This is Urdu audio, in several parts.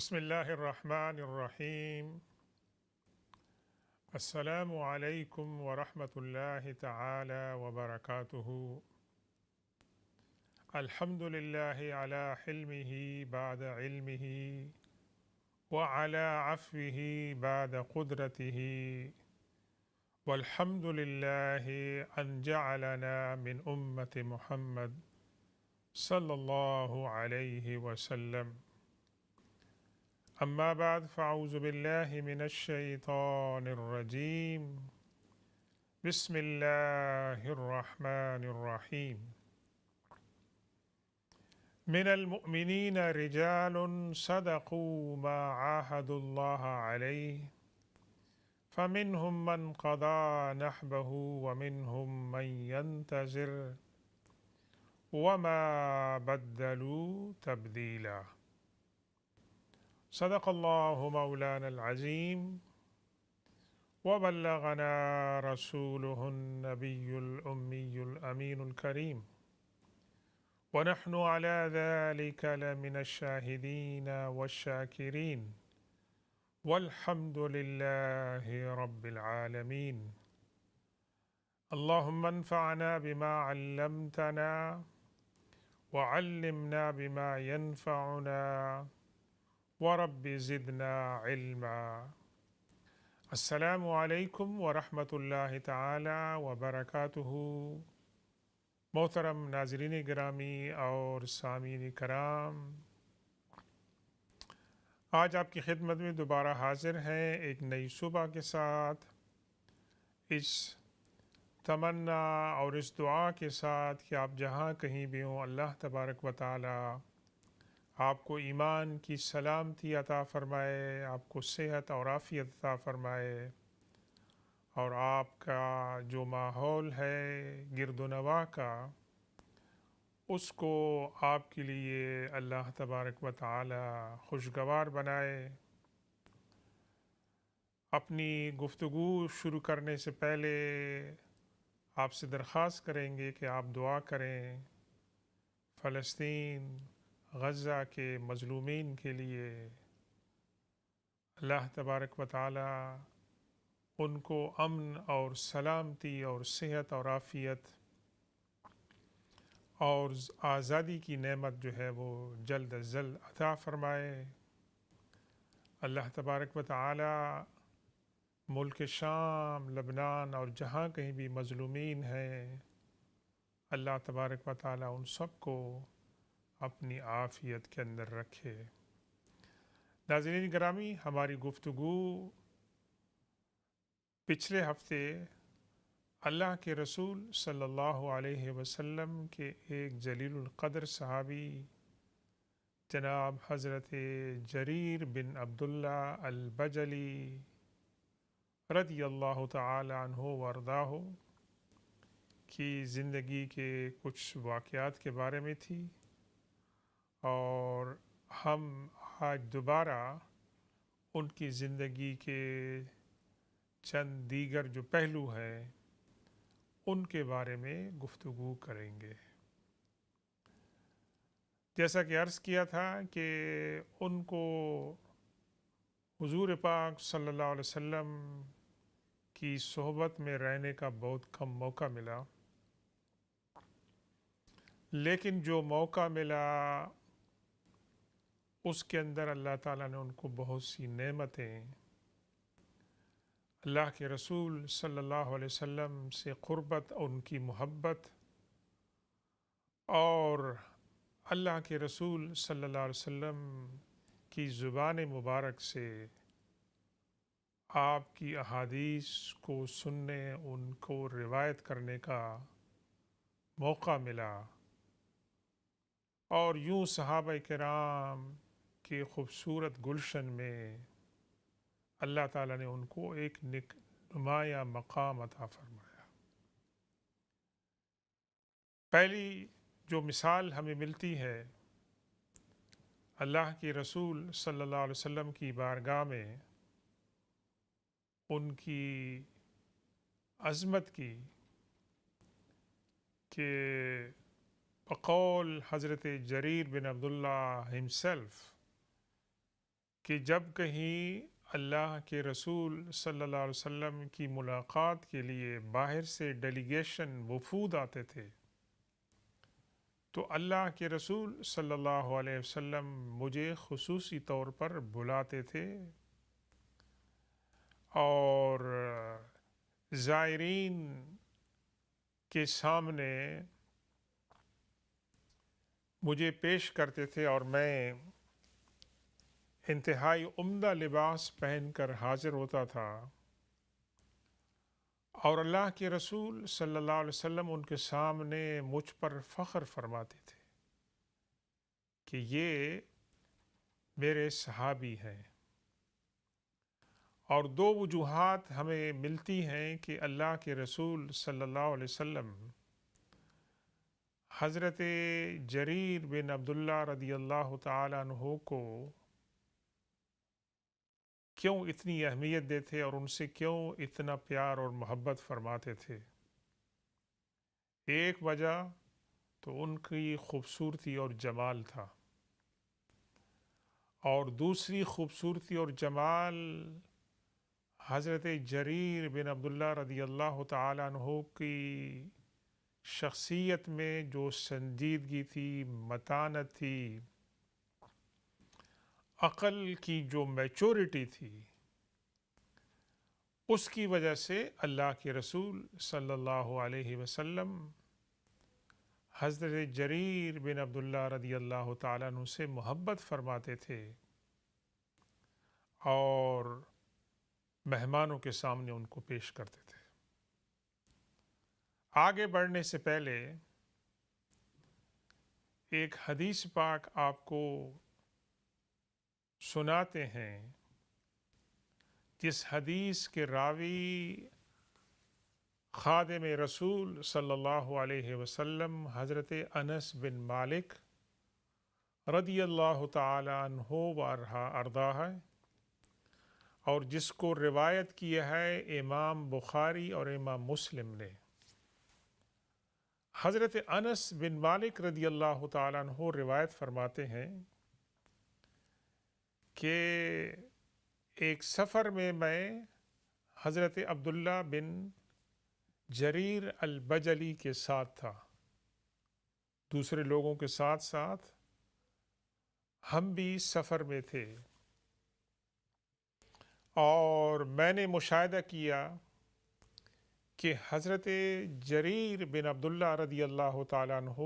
بسم الله الرحمن الرحيم. السلام عليكم ورحمة الله تعالى وبركاته. الحمد لله على حلمه بعد علمه وعلى عفوه بعد قدرته، والحمد لله أن جعلنا من أمة محمد صلى الله عليه وسلم. أما بعد فأعوذ بالله من الشيطان الرجيم. بسم الله الرحمن الرحيم. من المؤمنين رجال صدقوا ما عاهدوا الله عليه، فمنهم من قضى نحبه ومنهم من ينتظر وما بدلوا تبديلا. صدق الله مولانا العظيم وبلغنا رسوله النبي الأمي الأمين الكريم، ونحن على ذلك لمن الشاهدين والشاكرين، والحمد لله رب العالمين. اللهم انفعنا بما علمتنا وعلمنا بما ينفعنا ورب زدنا علما. السلام علیکم ورحمۃ اللہ تعالی وبرکاتہ۔ محترم ناظرین گرامی اور سامعین کرام، آج آپ کی خدمت میں دوبارہ حاضر ہیں ایک نئی صبح کے ساتھ، اس تمنا اور اس دعا کے ساتھ کہ آپ جہاں کہیں بھی ہوں، اللہ تبارک و تعالی آپ کو ایمان کی سلامتی عطا فرمائے، آپ کو صحت اور عافیت عطا فرمائے، اور آپ کا جو ماحول ہے گرد و نواح کا، اس کو آپ کے لیے اللہ تبارک و تعالی خوشگوار بنائے۔ اپنی گفتگو شروع کرنے سے پہلے آپ سے درخواست کریں گے کہ آپ دعا کریں فلسطین، غزہ کے مظلومین کے لیے۔ اللہ تبارک و تعالی ان کو امن اور سلامتی اور صحت اور عافیت اور آزادی کی نعمت جو ہے وہ جلد از جلد عطا فرمائے۔ اللہ تبارک و تعالی ملک شام، لبنان اور جہاں کہیں بھی مظلومین ہیں، اللہ تبارک و تعالی ان سب کو اپنی عافیت کے اندر رکھے۔ ناظرین گرامی، ہماری گفتگو پچھلے ہفتے اللہ کے رسول صلی اللہ علیہ وسلم کے ایک جلیل القدر صحابی جناب حضرت جریر بن عبداللہ البجلی رضی اللہ تعالی عنہ وارضاہ کی زندگی کے کچھ واقعات کے بارے میں تھی، اور ہم آج دوبارہ ان کی زندگی کے چند دیگر جو پہلو ہیں ان کے بارے میں گفتگو کریں گے۔ جیسا کہ عرض کیا تھا کہ ان کو حضور پاک صلی اللہ علیہ وسلم کی صحبت میں رہنے کا بہت کم موقع ملا، لیکن جو موقع ملا اس کے اندر اللہ تعالیٰ نے ان کو بہت سی نعمتیں، اللہ کے رسول صلی اللہ علیہ وسلم سے قربت اور ان کی محبت، اور اللہ کے رسول صلی اللہ علیہ وسلم کی زبان مبارک سے آپ کی احادیث کو سننے، ان کو روایت کرنے کا موقع ملا، اور یوں صحابہ کرام کے خوبصورت گلشن میں اللہ تعالیٰ نے ان کو ایک نمایاں مقام عطا فرمایا۔ پہلی جو مثال ہمیں ملتی ہے اللہ کے رسول صلی اللہ علیہ وسلم کی بارگاہ میں ان کی عظمت کی، کہ بقول حضرت جریر بن عبداللہ himself کہ جب کہیں اللہ کے رسول صلی اللہ علیہ وسلم کی ملاقات کے لیے باہر سے ڈیلیگیشن وفود آتے تھے تو اللہ کے رسول صلی اللہ علیہ وسلم مجھے خصوصی طور پر بلاتے تھے اور زائرین کے سامنے مجھے پیش کرتے تھے اور میں انتہائی عمدہ لباس پہن کر حاضر ہوتا تھا، اور اللہ کے رسول صلی اللہ علیہ وسلم ان کے سامنے مجھ پر فخر فرماتے تھے کہ یہ میرے صحابی ہیں۔ اور دو وجوہات ہمیں ملتی ہیں کہ اللہ کے رسول صلی اللہ علیہ وسلم حضرت جریر بن عبداللہ رضی اللہ تعالیٰ عنہ کو کیوں اتنی اہمیت دیتے اور ان سے کیوں اتنا پیار اور محبت فرماتے تھے۔ ایک وجہ تو ان کی خوبصورتی اور جمال تھا، اور دوسری خوبصورتی اور جمال حضرت جریر بن عبداللہ رضی اللہ تعالیٰ عنہ کی شخصیت میں جو سنجیدگی تھی، متانت تھی، عقل کی جو میچورٹی تھی، اس کی وجہ سے اللہ کے رسول صلی اللہ علیہ وسلم حضرت جریر بن عبداللہ رضی اللہ تعالیٰ عنہ سے محبت فرماتے تھے اور مہمانوں کے سامنے ان کو پیش کرتے تھے۔ آگے بڑھنے سے پہلے ایک حدیث پاک آپ کو سناتے ہیں، جس حدیث کے راوی خادم رسول صلی اللہ علیہ وسلم حضرت انس بن مالک رضی اللہ تعالی عنہ و ارضاہ ہے، اور جس کو روایت کیا ہے امام بخاری اور امام مسلم نے۔ حضرت انس بن مالک رضی اللہ تعالی عنہ روایت فرماتے ہیں کہ ایک سفر میں حضرت عبداللہ بن جریر البجلی کے ساتھ تھا، دوسرے لوگوں کے ساتھ ساتھ ہم بھی سفر میں تھے، اور میں نے مشاہدہ کیا کہ حضرت جریر بن عبداللہ رضی اللہ تعالیٰ عنہ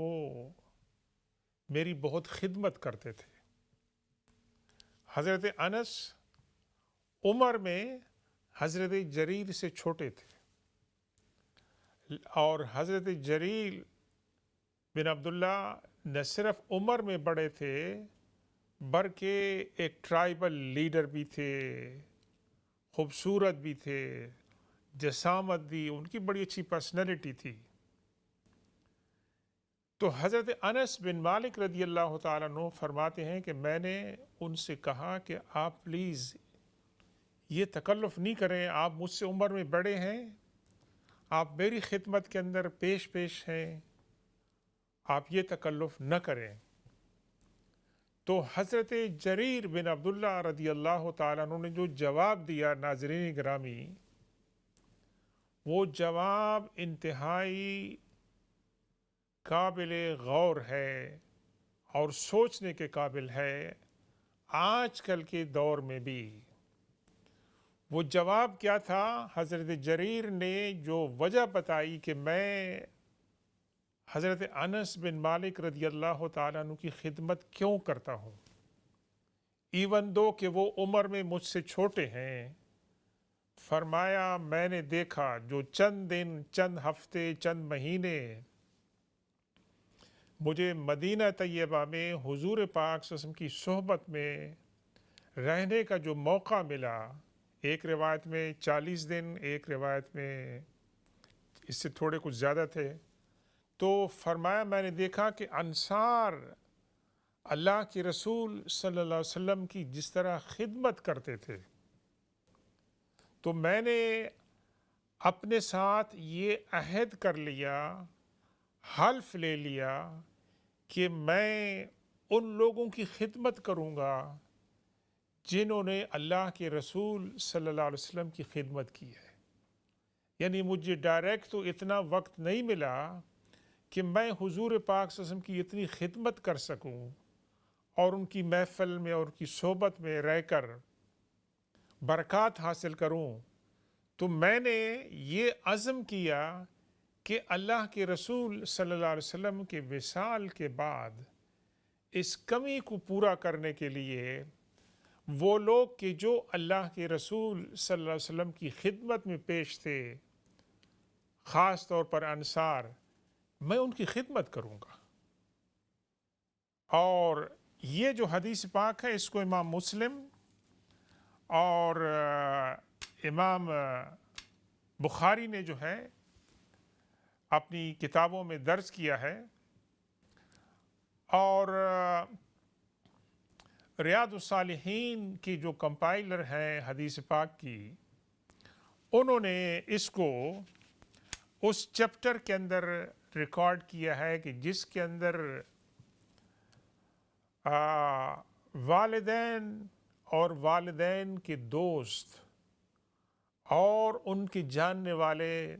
میری بہت خدمت کرتے تھے۔ حضرت انس عمر میں حضرت جریر سے چھوٹے تھے، اور حضرت جریر بن عبداللہ نہ صرف عمر میں بڑے تھے بلکہ ایک ٹرائبل لیڈر بھی تھے، خوبصورت بھی تھے، جسامت بھی، ان کی بڑی اچھی پرسنالٹی تھی۔ تو حضرت انس بن مالک رضی اللہ تعالیٰ عنہ فرماتے ہیں کہ میں نے ان سے کہا کہ آپ پلیز یہ تکلف نہیں کریں، آپ مجھ سے عمر میں بڑے ہیں، آپ میری خدمت کے اندر پیش ہیں، آپ یہ تکلف نہ کریں۔ تو حضرت جریر بن عبداللہ رضی اللہ تعالیٰ عنہ نے جو جواب دیا، ناظرین گرامی، وہ جواب انتہائی قابل غور ہے اور سوچنے کے قابل ہے آج کل کے دور میں بھی۔ وہ جواب کیا تھا؟ حضرت جریر نے جو وجہ بتائی کہ میں حضرت انس بن مالک رضی اللہ تعالیٰ عنہ کی خدمت کیوں کرتا ہوں، ایون دو کہ وہ عمر میں مجھ سے چھوٹے ہیں۔ فرمایا میں نے دیکھا جو چند دن، چند ہفتے، چند مہینے مجھے مدینہ طیبہ میں حضور پاک صلی اللہ علیہ وسلم کی صحبت میں رہنے کا جو موقع ملا، ایک روایت میں 40 دن، ایک روایت میں اس سے تھوڑے کچھ زیادہ تھے، تو فرمایا میں نے دیکھا کہ انصار اللہ کے رسول صلی اللہ علیہ وسلم کی جس طرح خدمت کرتے تھے، تو میں نے اپنے ساتھ یہ عہد کر لیا، حلف لے لیا کہ میں ان لوگوں کی خدمت کروں گا جنہوں نے اللہ کے رسول صلی اللہ علیہ وسلم کی خدمت کی ہے. یعنی مجھے ڈائریکٹ تو اتنا وقت نہیں ملا کہ میں حضور پاک صلی اللہ علیہ وسلم کی اتنی خدمت کر سکوں اور ان کی محفل میں اور ان کی صحبت میں رہ کر برکات حاصل کروں. تو میں نے یہ عزم کیا کہ اللہ کے رسول صلی اللہ علیہ وسلم کے وصال کے بعد اس کمی کو پورا کرنے کے لیے وہ لوگ کہ جو اللہ کے رسول صلی اللہ علیہ وسلم کی خدمت میں پیش تھے، خاص طور پر انصار، میں ان کی خدمت کروں گا. اور یہ جو حدیث پاک ہے اس کو امام مسلم اور امام بخاری نے جو ہے اپنی کتابوں میں درج کیا ہے، اور ریاض الصالحین کی جو کمپائلر ہیں حدیث پاک کی، انہوں نے اس کو اس چیپٹر کے اندر ریکارڈ کیا ہے کہ جس کے اندر والدین اور والدین کے دوست اور ان کے جاننے والے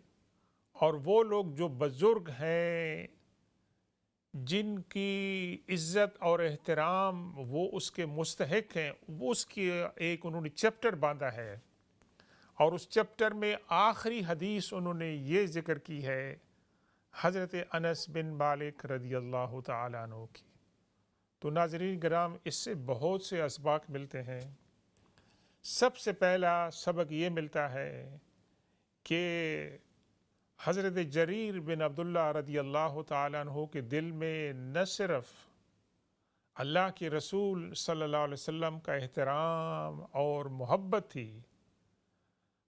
اور وہ لوگ جو بزرگ ہیں جن کی عزت اور احترام وہ اس کے مستحق ہیں، وہ اس کی ایک انہوں نے چیپٹر باندھا ہے. اور اس چیپٹر میں آخری حدیث انہوں نے یہ ذکر کی ہے حضرت انس بن مالک رضی اللہ تعالیٰ عنہ کی. تو ناظرین کرام، اس سے بہت سے اسباق ملتے ہیں. سب سے پہلا سبق یہ ملتا ہے کہ حضرت جریر بن عبداللہ رضی اللہ تعالیٰ عنہ کے دل میں نہ صرف اللہ کے رسول صلی اللہ علیہ وسلم کا احترام اور محبت تھی،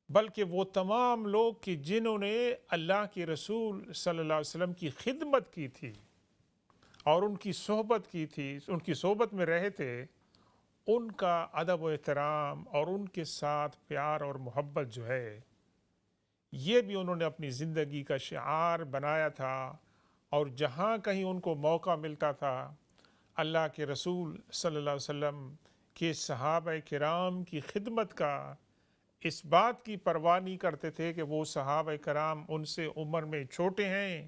بلکہ وہ تمام لوگ کہ جنہوں نے اللہ کے رسول صلی اللہ علیہ وسلم کی خدمت کی تھی اور ان کی صحبت کی تھی، ان کی صحبت میں رہے تھے، ان کا ادب و احترام اور ان کے ساتھ پیار اور محبت جو ہے یہ بھی انہوں نے اپنی زندگی کا شعار بنایا تھا. اور جہاں کہیں ان کو موقع ملتا تھا اللہ کے رسول صلی اللہ علیہ وسلم کے صحابہ کرام کی خدمت کا، اس بات کی پرواہ نہیں کرتے تھے کہ وہ صحابہ کرام ان سے عمر میں چھوٹے ہیں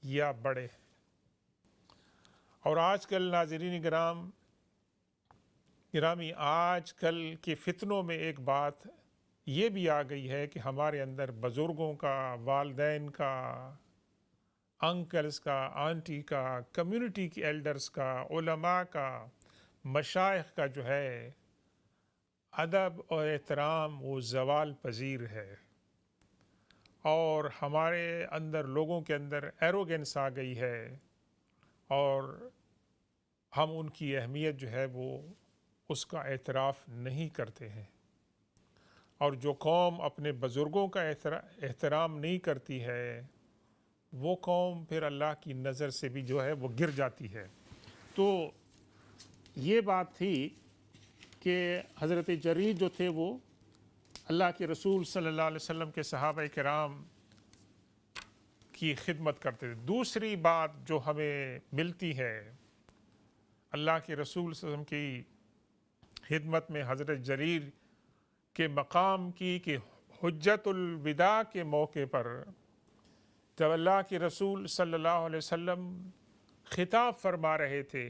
یا بڑے ہیں. اور آج کل ناظرین گرامی، آج کل کے فتنوں میں ایک بات یہ بھی آ گئی ہے کہ ہمارے اندر بزرگوں کا، والدین کا، انکلز کا، آنٹی کا، کمیونٹی کے ایلڈرز کا، علماء کا، مشائخ کا جو ہے ادب اور احترام وہ زوال پذیر ہے. اور ہمارے اندر، لوگوں کے اندر ایروگنس آ گئی ہے اور ہم ان کی اہمیت جو ہے وہ اس کا اعتراف نہیں کرتے ہیں. اور جو قوم اپنے بزرگوں کا احترام نہیں کرتی ہے وہ قوم پھر اللہ کی نظر سے بھی جو ہے وہ گر جاتی ہے. تو یہ بات تھی کہ حضرت جریر جو تھے وہ اللہ کے رسول صلی اللہ علیہ وسلم کے صحابہ کرام کی خدمت کرتے تھے. دوسری بات جو ہمیں ملتی ہے اللہ کے رسول صلی اللہ علیہ وسلم کی خدمت میں حضرت جریر کے مقام کی، کہ حجت الوداع کے موقع پر جب اللہ کے رسول صلی اللہ علیہ وسلم خطاب فرما رہے تھے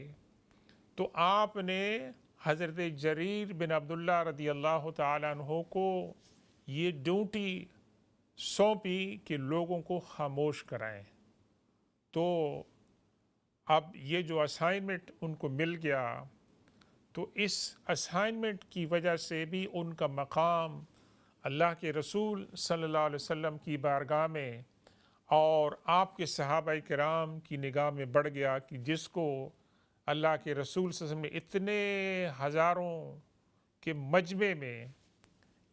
تو آپ نے حضرت جریر بن عبداللہ رضی اللہ تعالیٰ عنہ کو یہ ڈیوٹی سونپی کہ لوگوں کو خاموش کرائیں. تو اب یہ جو اسائنمنٹ ان کو مل گیا تو اس اسائنمنٹ کی وجہ سے بھی ان کا مقام اللہ کے رسول صلی اللہ علیہ وسلم کی بارگاہ میں اور آپ کے صحابہ کرام کی نگاہ میں بڑھ گیا کہ جس کو اللہ کے رسول صلی اللہ علیہ وسلم نے اتنے ہزاروں کے مجمع میں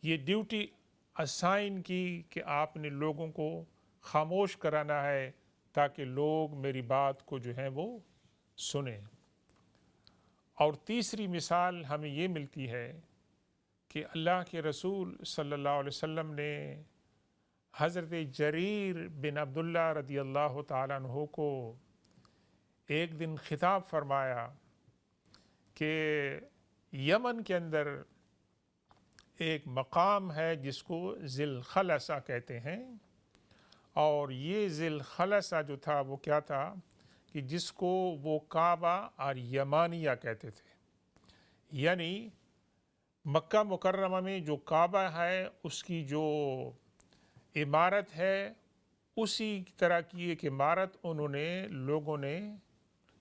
یہ ڈیوٹی اسائن کی کہ آپ نے لوگوں کو خاموش کرانا ہے تاکہ لوگ میری بات کو جو ہے وہ سنیں. اور تیسری مثال ہمیں یہ ملتی ہے کہ اللہ کے رسول صلی اللہ علیہ وسلم نے حضرت جریر بن عبداللہ رضی اللہ تعالیٰ عنہ کو ایک دن خطاب فرمایا کہ یمن کے اندر ایک مقام ہے جس کو ذی الخلصہ کہتے ہیں، اور یہ ذی الخلصہ جو تھا وہ کیا تھا کہ جس کو وہ کعبہ اور یمانیہ کہتے تھے، یعنی مکہ مکرمہ میں جو کعبہ ہے اس کی جو عمارت ہے اسی طرح کی ایک عمارت لوگوں نے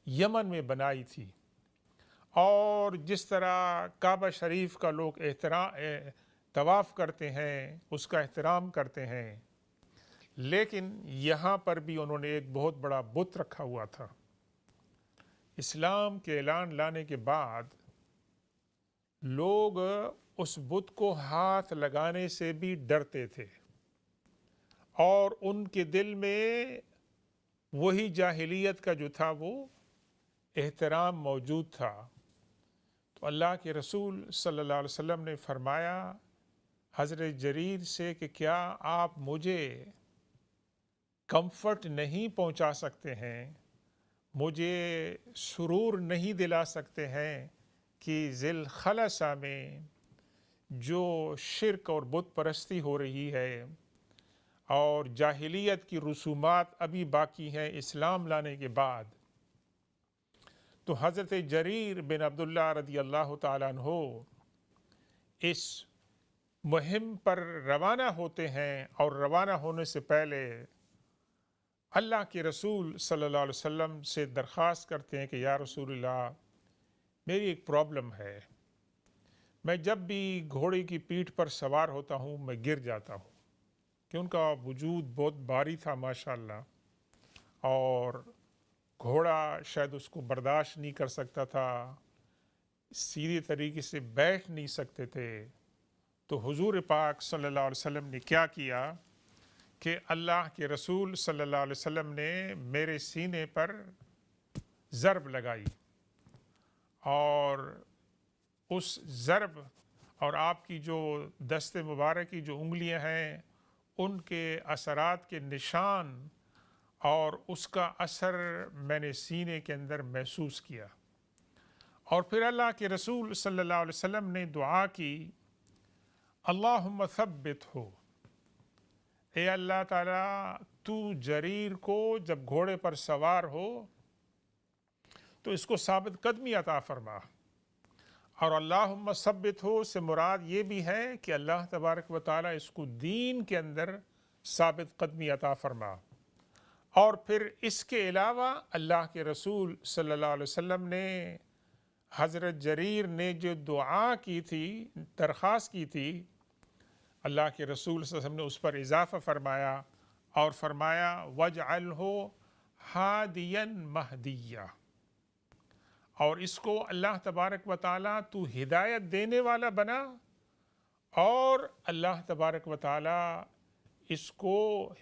یمن میں بنائی تھی، اور جس طرح کعبہ شریف کا لوگ طواف کرتے ہیں، اس کا احترام کرتے ہیں، لیکن یہاں پر بھی انہوں نے ایک بہت بڑا بت رکھا ہوا تھا۔ اسلام کے اعلان لانے کے بعد لوگ اس بت کو ہاتھ لگانے سے بھی ڈرتے تھے، اور ان کے دل میں وہی جاہلیت کا جو تھا وہ احترام موجود تھا۔ تو اللہ کے رسول صلی اللہ علیہ وسلم نے فرمایا حضرت جریر سے کہ کیا آپ مجھے کمفرٹ نہیں پہنچا سکتے ہیں، مجھے سرور نہیں دلا سکتے ہیں کہ ذی الخلصہ میں جو شرک اور بت پرستی ہو رہی ہے اور جاہلیت کی رسومات ابھی باقی ہیں اسلام لانے کے بعد، تو حضرت جریر بن عبداللہ رضی اللہ تعالیٰ عنہ اس مہم پر روانہ ہوتے ہیں، اور روانہ ہونے سے پہلے اللہ کے رسول صلی اللہ علیہ وسلم سے درخواست کرتے ہیں کہ یا رسول اللہ، میری ایک پرابلم ہے، میں جب بھی گھوڑے کی پیٹھ پر سوار ہوتا ہوں میں گر جاتا ہوں، کہ ان کا وجود بہت بھاری تھا ماشاءاللہ، اور گھوڑا شاید اس کو برداشت نہیں کر سکتا تھا، سیدھے طریقے سے بیٹھ نہیں سکتے تھے۔ تو حضور پاک صلی اللہ علیہ وسلم نے کیا کیا کہ اللہ کے رسول صلی اللہ علیہ وسلم نے میرے سینے پر ضرب لگائی، اور اس ضرب اور آپ کی جو دست مبارک کی جو انگلیاں ہیں ان کے اثرات کے نشان اور اس کا اثر میں نے سینے کے اندر محسوس کیا، اور پھر اللہ کے رسول صلی اللہ علیہ وسلم نے دعا کی، اللہم ثبت ہو، اے اللہ تعالیٰ تو جریر کو جب گھوڑے پر سوار ہو تو اس کو ثابت قدمی عطا فرما، اور اللہم ثبت ہو سے مراد یہ بھی ہے کہ اللہ تبارک و تعالیٰ اس کو دین کے اندر ثابت قدمی عطا فرما۔ اور پھر اس کے علاوہ اللہ کے رسول صلی اللہ علیہ وسلم نے حضرت جریر نے جو دعا کی تھی، درخواست کی تھی، اللہ کے رسول صلی اللہ علیہ وسلم نے اس پر اضافہ فرمایا اور فرمایا وَاجْعَلْهُ هَادِيًا مَهْدِيًّا، اور اس کو اللہ تبارک و تعالیٰ تو ہدایت دینے والا بنا، اور اللہ تبارک و تعالیٰ اس کو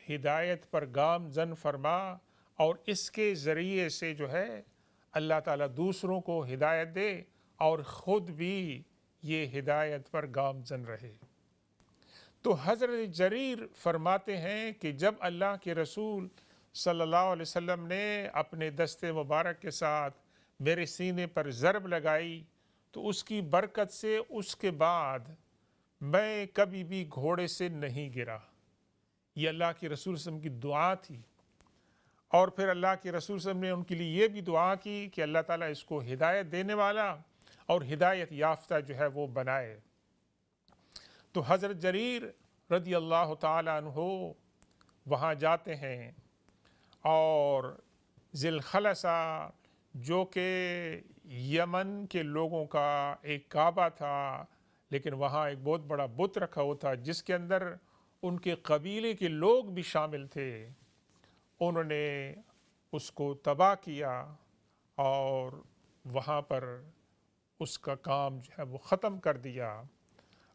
ہدایت پر گامزن فرما، اور اس کے ذریعے سے جو ہے اللہ تعالیٰ دوسروں کو ہدایت دے اور خود بھی یہ ہدایت پر گامزن رہے۔ تو حضرت جریر فرماتے ہیں کہ جب اللہ کے رسول صلی اللہ علیہ وسلم نے اپنے دست مبارک کے ساتھ میرے سینے پر ضرب لگائی تو اس کی برکت سے اس کے بعد میں کبھی بھی گھوڑے سے نہیں گرا۔ یہ اللہ کے رسول صلی اللہ علیہ وسلم کی دعا تھی، اور پھر اللہ کے رسول صلی اللہ علیہ وسلم نے ان کے لیے یہ بھی دعا کی کہ اللہ تعالیٰ اس کو ہدایت دینے والا اور ہدایت یافتہ جو ہے وہ بنائے۔ تو حضرت جریر رضی اللہ تعالیٰ عنہ وہاں جاتے ہیں، اور ذی الخلصہ جو کہ یمن کے لوگوں کا ایک کعبہ تھا، لیکن وہاں ایک بہت بڑا بت رکھا ہوا تھا جس کے اندر ان کے قبیلے کے لوگ بھی شامل تھے، انہوں نے اس کو تباہ کیا اور وہاں پر اس کا کام جو ہے وہ ختم کر دیا،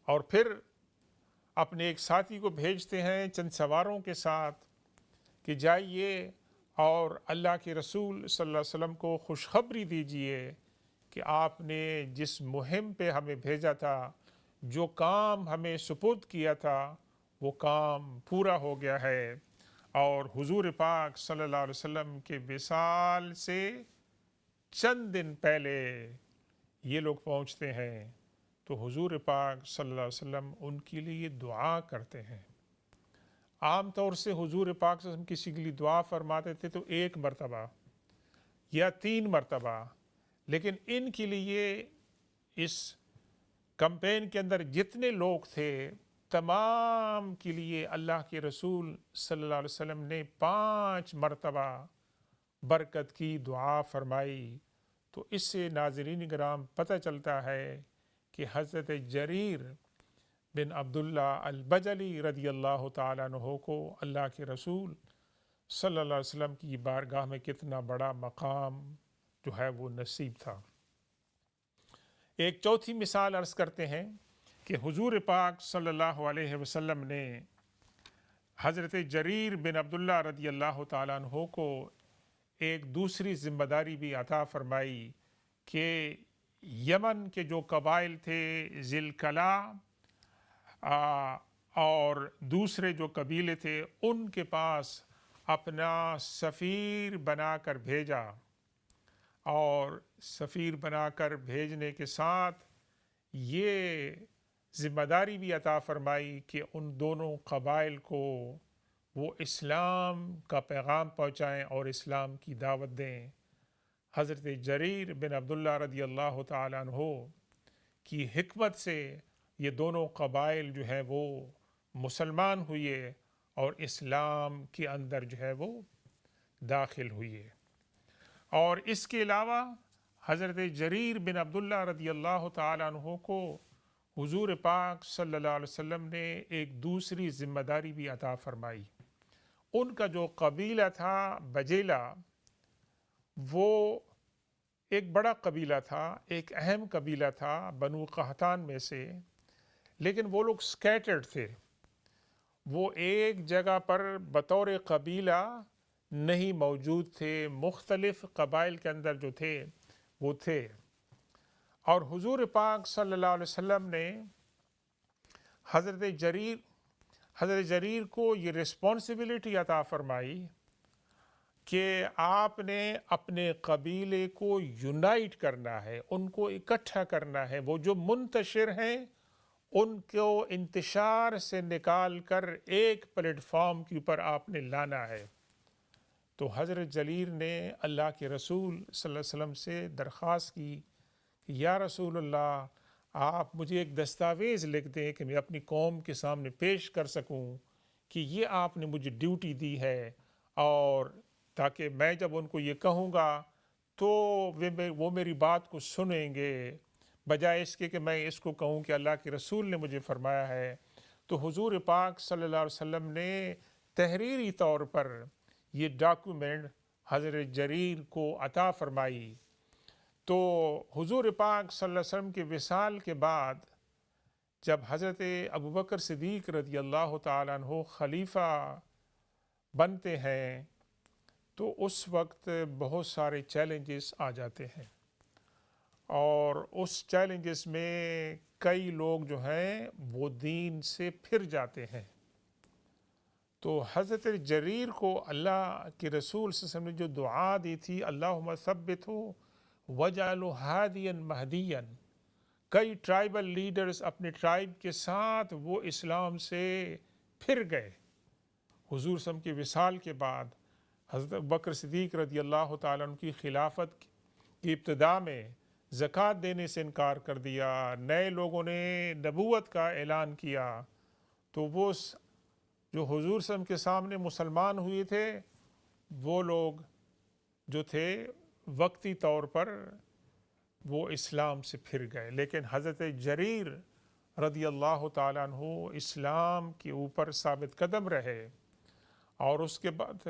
اور پھر اپنے ایک ساتھی کو بھیجتے ہیں چند سواروں کے ساتھ کہ جائیے اور اللہ کے رسول صلی اللہ علیہ وسلم کو خوشخبری دیجئے کہ آپ نے جس مہم پہ ہمیں بھیجا تھا، جو کام ہمیں سپرد کیا تھا، وہ کام پورا ہو گیا ہے۔ اور حضور پاک صلی اللہ علیہ وسلم کے وصال سے چند دن پہلے یہ لوگ پہنچتے ہیں، تو حضور پاک صلی اللہ علیہ وسلم ان کے لیے دعا کرتے ہیں۔ عام طور سے حضور پاک صلی اللہ علیہ وسلم کسی کے لیے دعا فرماتے تھے تو 1 مرتبہ یا 3 مرتبہ، لیکن ان کے لیے اس کمپین کے اندر جتنے لوگ تھے تمام کے لیے اللہ کے رسول صلی اللہ علیہ وسلم نے 5 مرتبہ برکت کی دعا فرمائی۔ تو اس سے ناظرین کرام پتہ چلتا ہے کہ حضرت جریر بن عبداللہ البجلی رضی اللہ تعالیٰ عنہ کو اللہ کے رسول صلی اللہ علیہ وسلم کی بارگاہ میں کتنا بڑا مقام جو ہے وہ نصیب تھا۔ ایک چوتھی مثال عرض کرتے ہیں کہ حضور پاک صلی اللہ علیہ وسلم نے حضرت جریر بن عبداللہ رضی اللہ تعالیٰ عنہ کو ایک دوسری ذمہ داری بھی عطا فرمائی کہ یمن کے جو قبائل تھے ذی القلا اور دوسرے جو قبیلے تھے ان کے پاس اپنا سفیر بنا کر بھیجا، اور سفیر بنا کر بھیجنے کے ساتھ یہ ذمہ داری بھی عطا فرمائی کہ ان دونوں قبائل کو وہ اسلام کا پیغام پہنچائیں اور اسلام کی دعوت دیں۔ حضرت جریر بن عبداللہ رضی اللہ تعالیٰ عنہ کی حکمت سے یہ دونوں قبائل جو ہے وہ مسلمان ہوئے اور اسلام کے اندر جو ہے وہ داخل ہوئے۔ اور اس کے علاوہ حضرت جریر بن عبداللہ رضی اللہ تعالیٰ عنہ کو حضور پاک صلی اللہ علیہ وسلم نے ایک دوسری ذمہ داری بھی عطا فرمائی۔ ان کا جو قبیلہ تھا بجیلہ، وہ ایک بڑا قبیلہ تھا، ایک اہم قبیلہ تھا بنو قحطان میں سے، لیکن وہ لوگ سکیٹرڈ تھے، وہ ایک جگہ پر بطور قبیلہ نہیں موجود تھے، مختلف قبائل کے اندر جو تھے وہ تھے۔ اور حضور پاک صلی اللہ علیہ وسلم نے حضرت جریر کو یہ رسپانسبلٹی عطا فرمائی کہ آپ نے اپنے قبیلے کو یونائٹ کرنا ہے، ان کو اکٹھا کرنا ہے، وہ جو منتشر ہیں ان کو انتشار سے نکال کر ایک پلیٹ فارم کے اوپر آپ نے لانا ہے۔ تو حضرت جریر نے اللہ کے رسول صلی اللہ علیہ وسلم سے درخواست کی کہ یا رسول اللہ، آپ مجھے ایک دستاویز لکھ دیں کہ میں اپنی قوم کے سامنے پیش کر سکوں کہ یہ آپ نے مجھے ڈیوٹی دی ہے، اور تاکہ میں جب ان کو یہ کہوں گا تو وہ میری بات کو سنیں گے، بجائے اس کے کہ میں اس کو کہوں کہ اللہ کے رسول نے مجھے فرمایا ہے۔ تو حضور پاک صلی اللہ علیہ وسلم نے تحریری طور پر یہ ڈاکومنٹ حضرت جریر کو عطا فرمائی۔ تو حضور پاک صلی اللہ علیہ وسلم کے وصال کے بعد جب حضرت ابوبکر صدیق رضی اللہ تعالیٰ عنہ خلیفہ بنتے ہیں تو اس وقت بہت سارے چیلنجز آ جاتے ہیں، اور اس چیلنجز میں کئی لوگ جو ہیں وہ دین سے پھر جاتے ہیں۔ تو حضرت جریر کو اللہ کے رسول صلی اللہ علیہ وسلم نے جو دعا دی تھی، اللہم ثبتہ وجعلہ ہادیا مہدیا، کئی ٹرائبل لیڈرز اپنے ٹرائب کے ساتھ وہ اسلام سے پھر گئے۔ حضور صلی اللہ علیہ وسلم کے وصال کے بعد حضرت ابوبکر صدیق رضی اللہ تعالیٰ عنہ کی خلافت کی ابتدا میں زکوٰۃ دینے سے انکار کر دیا، نئے لوگوں نے نبوت کا اعلان کیا، تو وہ جو حضور صلی اللہ علیہ وسلم کے سامنے مسلمان ہوئے تھے وہ لوگ جو تھے وقتی طور پر وہ اسلام سے پھر گئے، لیکن حضرت جریر رضی اللہ تعالیٰ عنہ اسلام کے اوپر ثابت قدم رہے۔ اور اس کے بعد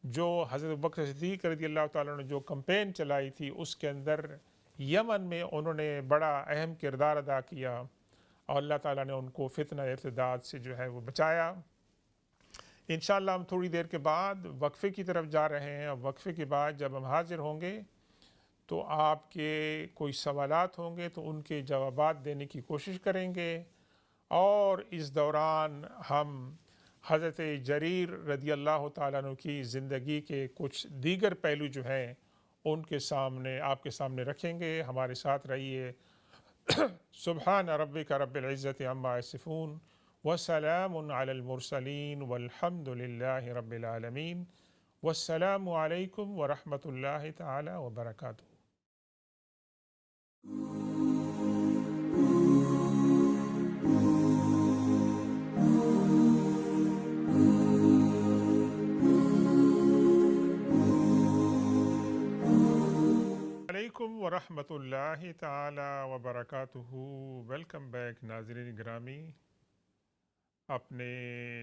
جو حضرت ابوبکر صدیق رضی اللہ تعالیٰ عنہ نے جو کمپین چلائی تھی اس کے اندر یمن میں انہوں نے بڑا اہم کردار ادا کیا، اور اللہ تعالیٰ نے ان کو فتنہ ارتداد سے جو ہے وہ بچایا۔ انشاءاللہ ہم تھوڑی دیر کے بعد وقفے کی طرف جا رہے ہیں، اور وقفے کے بعد جب ہم حاضر ہوں گے تو آپ کے کوئی سوالات ہوں گے تو ان کے جوابات دینے کی کوشش کریں گے، اور اس دوران ہم حضرت جریر رضی اللہ تعالیٰ عنہ کی زندگی کے کچھ دیگر پہلو جو ہیں ان کے سامنے آپ کے سامنے رکھیں گے۔ ہمارے ساتھ رہیے۔ سبحان ربک رب العزت عما یصفون وسلام علی المرسلین والحمد للہ رب العالمین والسلام علیکم ورحمۃ اللہ تعالی وبرکاتہ. علیکم ورحمۃ اللہ تعالی وبرکاتہ. ویلکم بیک ناظرین گرامی. اپنے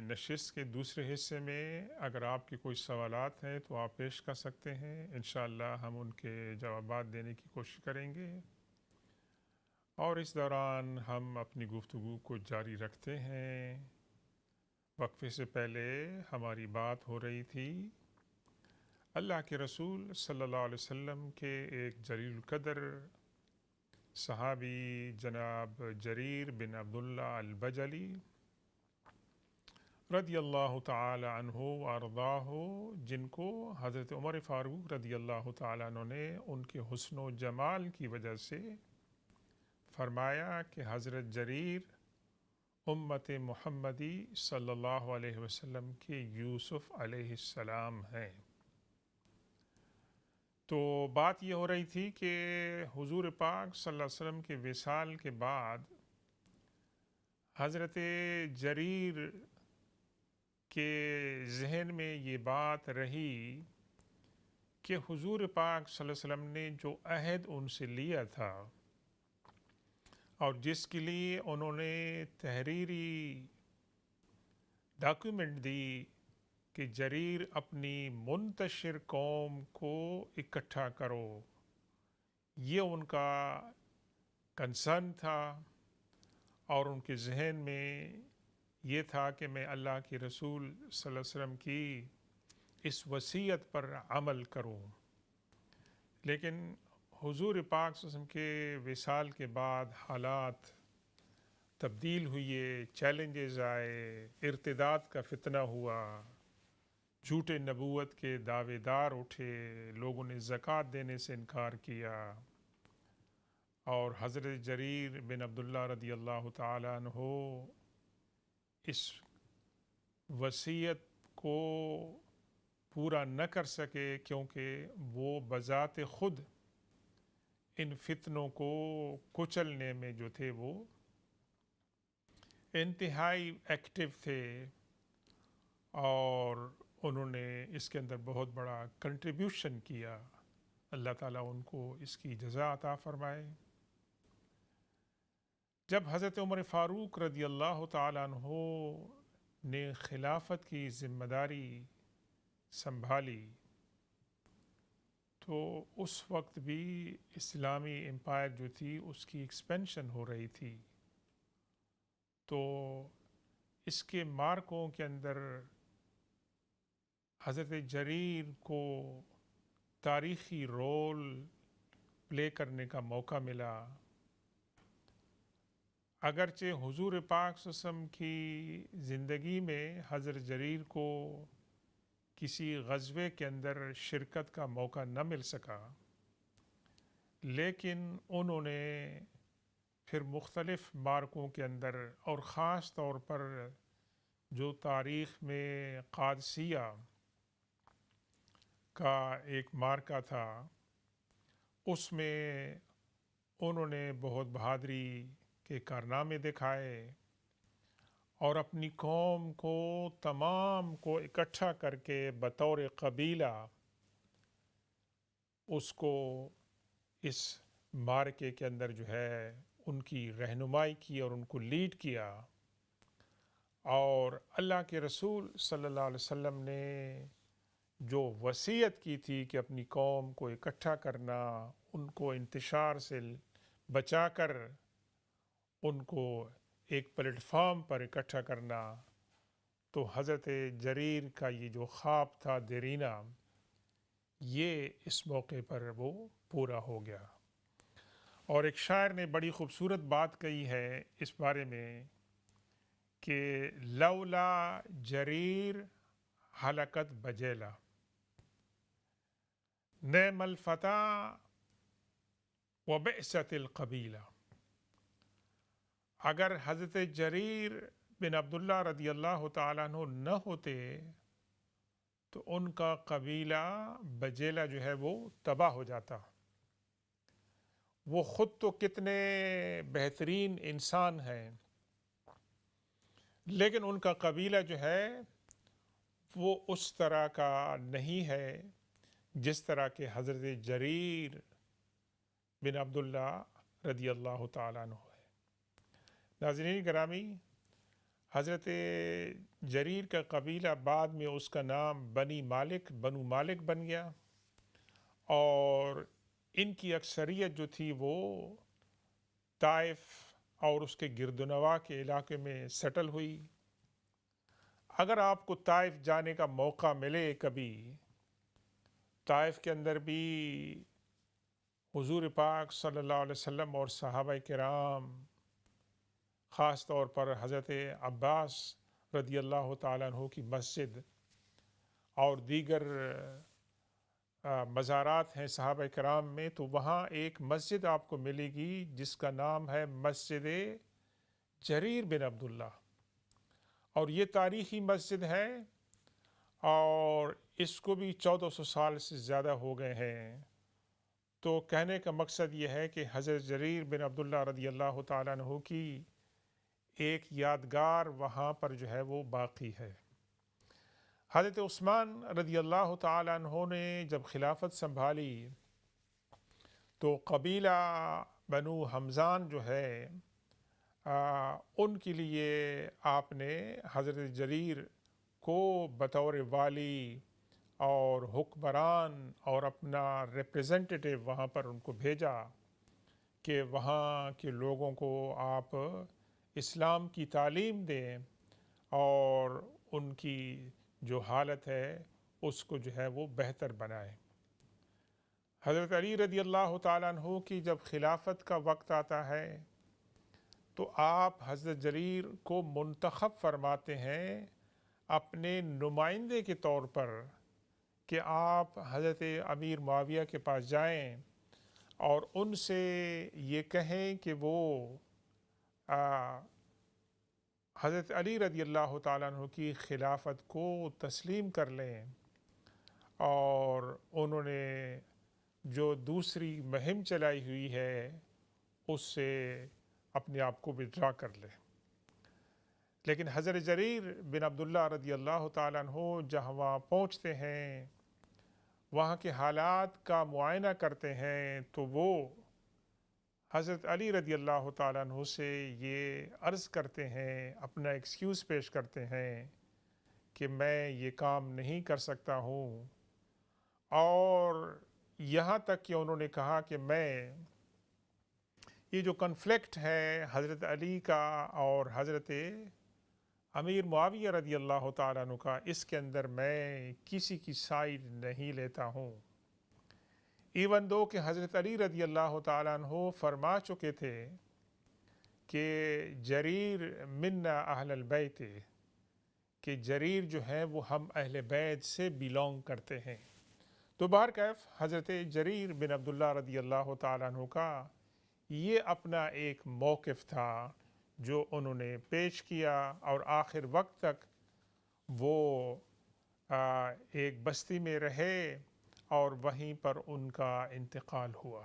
نشست کے دوسرے حصے میں اگر آپ کی کوئی سوالات ہیں تو آپ پیش کر سکتے ہیں. انشاءاللہ ہم ان کے جوابات دینے کی کوشش کریں گے، اور اس دوران ہم اپنی گفتگو کو جاری رکھتے ہیں. وقفے سے پہلے ہماری بات ہو رہی تھی اللہ کے رسول صلی اللہ علیہ وسلم کے ایک جلیل القدر صحابی جناب جریر بن عبداللہ البجلی رضی اللہ تعالی عنہ وارضاہ، جن کو حضرت عمر فاروق رضی اللہ تعالیٰ عنہ نے ان کے حسن و جمال کی وجہ سے فرمایا کہ حضرت جریر امت محمدی صلی اللہ علیہ وسلم کے یوسف علیہ السلام ہیں. تو بات یہ ہو رہی تھی کہ حضور پاک صلی اللہ علیہ وسلم کے وصال کے بعد حضرت جریر کے ذہن میں یہ بات رہی کہ حضور پاک صلی اللہ علیہ وسلم نے جو عہد ان سے لیا تھا اور جس کے لیے انہوں نے تحریری ڈاکیومنٹ دی کہ جریر اپنی منتشر قوم کو اکٹھا کرو، یہ ان کا کنسرن تھا، اور ان کے ذہن میں یہ تھا کہ میں اللہ کے رسول صلی اللہ علیہ وسلم کی اس وصیت پر عمل کروں. لیکن حضور پاک صلی اللہ علیہ وسلم کے وصال کے بعد حالات تبدیل ہوئے، چیلنجز آئے، ارتداد کا فتنہ ہوا، جھوٹے نبوت کے دعوے دار اٹھے، لوگوں نے زکوٰۃ دینے سے انکار کیا، اور حضرت جریر بن عبداللہ رضی اللہ تعالیٰ عنہ اس وصیت کو پورا نہ کر سکے، کیونکہ وہ بذات خود ان فتنوں کو کچلنے میں جو تھے وہ انتہائی ایکٹیو تھے، اور انہوں نے اس کے اندر بہت بڑا کنٹریبیوشن کیا. اللہ تعالیٰ ان کو اس کی جزا عطا فرمائے. جب حضرت عمر فاروق رضی اللہ تعالیٰ عنہ نے خلافت کی ذمہ داری سنبھالی تو اس وقت بھی اسلامی امپائر جو تھی اس کی ایکسپینشن ہو رہی تھی. تو اس کے مارکوں کے اندر حضرت جریر کو تاریخی رول پلے کرنے کا موقع ملا. اگرچہ حضور پاک صلی اللہ علیہ وسلم کی زندگی میں حضرت جریر کو کسی غزوے کے اندر شرکت کا موقع نہ مل سکا، لیکن انہوں نے پھر مختلف مارکوں کے اندر، اور خاص طور پر جو تاریخ میں قادسیہ کا ایک مارکہ تھا، اس میں انہوں نے بہت بہادری کے کارنامے دکھائے، اور اپنی قوم کو تمام کو اکٹھا کر کے بطور قبیلہ اس کو اس مارکے کے اندر جو ہے ان کی رہنمائی کی اور ان کو لیڈ کیا. اور اللہ کے رسول صلی اللہ علیہ وسلم نے جو وصیت کی تھی کہ اپنی قوم کو اکٹھا کرنا، ان کو انتشار سے بچا کر ان کو ایک پلیٹ فارم پر اکٹھا کرنا، تو حضرت جریر کا یہ جو خواب تھا دیرینہ، یہ اس موقع پر وہ پورا ہو گیا. اور ایک شاعر نے بڑی خوبصورت بات کہی ہے اس بارے میں کہ لولا جریر ہلکت بجیلا، نعم الفتى وبئست القبیلہ. اگر حضرت جریر بن عبداللہ رضی اللہ تعالیٰ عنہ نہ ہوتے تو ان کا قبیلہ بجیلہ جو ہے وہ تباہ ہو جاتا۔ وہ خود تو کتنے بہترین انسان ہیں، لیکن ان کا قبیلہ جو ہے وہ اس طرح کا نہیں ہے جس طرح کہ حضرت جریر بن عبداللہ رضی اللہ تعالیٰ عنہ ہے۔ ناظرین گرامی، حضرت جریر کا قبیلہ بعد میں اس کا نام بنو مالک بن گیا، اور ان کی اکثریت جو تھی وہ طائف اور اس کے گرد و نواح کے علاقے میں سیٹل ہوئی۔ اگر آپ کو طائف جانے کا موقع ملے کبھی، طائف کے اندر بھی حضور پاک صلی اللہ علیہ وسلم اور صحابہ کرام، خاص طور پر حضرت عباس رضی اللہ تعالیٰ عنہ کی مسجد اور دیگر مزارات ہیں صحابہ کرام میں، تو وہاں ایک مسجد آپ کو ملے گی جس کا نام ہے مسجد جریر بن عبداللہ، اور یہ تاریخی مسجد ہے اور اس کو بھی 1400 سال سے زیادہ ہو گئے ہیں۔ تو کہنے کا مقصد یہ ہے کہ حضرت جریر بن عبداللہ رضی اللہ تعالیٰ عنہ کی ایک یادگار وہاں پر جو ہے وہ باقی ہے۔ حضرت عثمان رضی اللہ تعالیٰ عنہ نے جب خلافت سنبھالی تو قبیلہ بنو حمزان جو ہے ان کے لیے آپ نے حضرت جریر کو بطور والی اور حکمران اور اپنا ریپریزنٹیٹیو وہاں پر ان کو بھیجا کہ وہاں کے لوگوں کو آپ اسلام کی تعلیم دیں اور ان کی جو حالت ہے اس کو جو ہے وہ بہتر بنائیں۔ حضرت علی رضی اللہ تعالیٰ عنہ کی جب خلافت کا وقت آتا ہے تو آپ حضرت جریر کو منتخب فرماتے ہیں اپنے نمائندے کے طور پر کہ آپ حضرت امیر معاویہ کے پاس جائیں اور ان سے یہ کہیں کہ وہ حضرت علی رضی اللہ تعالیٰ عنہ کی خلافت کو تسلیم کر لیں، اور انہوں نے جو دوسری مہم چلائی ہوئی ہے اس سے اپنے آپ کو وِدڈرا کر لیں۔ لیکن حضرت جریر بن عبداللہ رضی اللہ تعالیٰ عنہ جہاں وہاں پہنچتے ہیں، وہاں کے حالات کا معائنہ کرتے ہیں، تو وہ حضرت علی رضی اللہ تعالیٰ عنہ سے یہ عرض کرتے ہیں، اپنا ایکسکیوز پیش کرتے ہیں کہ میں یہ کام نہیں کر سکتا ہوں، اور یہاں تک کہ انہوں نے کہا کہ میں یہ جو کنفلکٹ ہے حضرت علی کا اور حضرت امیر معاویہ رضی اللہ تعالیٰ عنہ کا، اس کے اندر میں کسی کی سائیڈ نہیں لیتا ہوں، ایون دو کہ حضرت علی رضی اللہ تعالیٰ عنہ فرما چکے تھے کہ جریر منا اہل البیت، کہ جریر جو ہیں وہ ہم اہل بیت سے بیلونگ کرتے ہیں۔ تو بہرکیف حضرت جریر بن عبداللہ رضی اللہ تعالیٰ عنہ کا یہ اپنا ایک موقف تھا جو انہوں نے پیش کیا، اور آخر وقت تک وہ ایک بستی میں رہے اور وہیں پر ان کا انتقال ہوا۔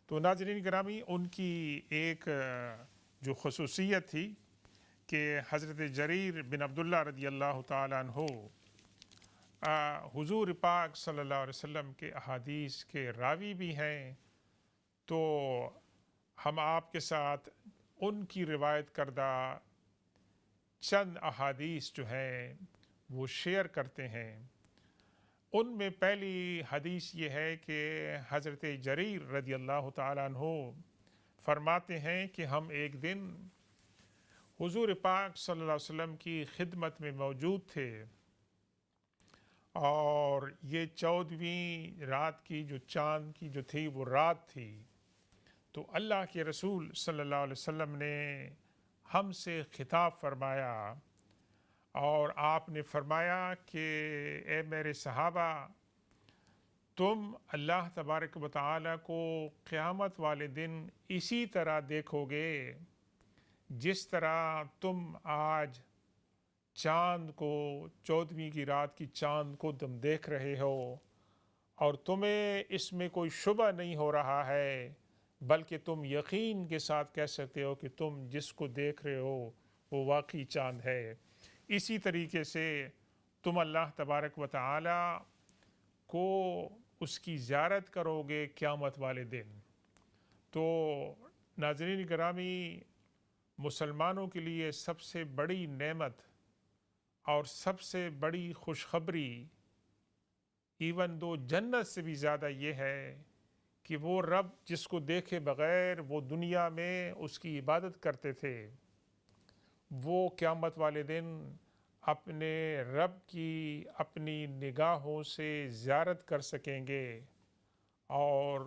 تو ناظرین گرامی، ان کی ایک جو خصوصیت تھی کہ حضرت جریر بن عبداللہ رضی اللہ تعالیٰ عنہ حضور پاک صلی اللہ علیہ وسلم کے احادیث کے راوی بھی ہیں، تو ہم آپ کے ساتھ ان کی روایت کردہ چند احادیث جو ہیں وہ شیئر کرتے ہیں۔ ان میں پہلی حدیث یہ ہے کہ حضرت جریر رضی اللہ تعالیٰ عنہ فرماتے ہیں کہ ہم ایک دن حضور پاک صلی اللہ علیہ وسلم کی خدمت میں موجود تھے، اور یہ 14ویں رات کی جو چاند کی جو تھی وہ رات تھی، تو اللہ کے رسول صلی اللہ علیہ وسلم نے ہم سے خطاب فرمایا، اور آپ نے فرمایا کہ اے میرے صحابہ، تم اللہ تبارک و تعالیٰ کو قیامت والے دن اسی طرح دیکھو گے جس طرح تم آج چاند کو 14ویں کی رات کی چاند کو تم دیکھ رہے ہو اور تمہیں اس میں کوئی شبہ نہیں ہو رہا ہے، بلکہ تم یقین کے ساتھ کہہ سکتے ہو کہ تم جس کو دیکھ رہے ہو وہ واقعی چاند ہے، اسی طریقے سے تم اللہ تبارک و تعالی کو اس کی زیارت کرو گے قیامت والے دن۔ تو ناظرین گرامی، مسلمانوں کے لیے سب سے بڑی نعمت اور سب سے بڑی خوشخبری ایون دو جنت سے بھی زیادہ یہ ہے کہ وہ رب جس کو دیکھے بغیر وہ دنیا میں اس کی عبادت کرتے تھے، وہ قیامت والے دن اپنے رب کی اپنی نگاہوں سے زیارت کر سکیں گے اور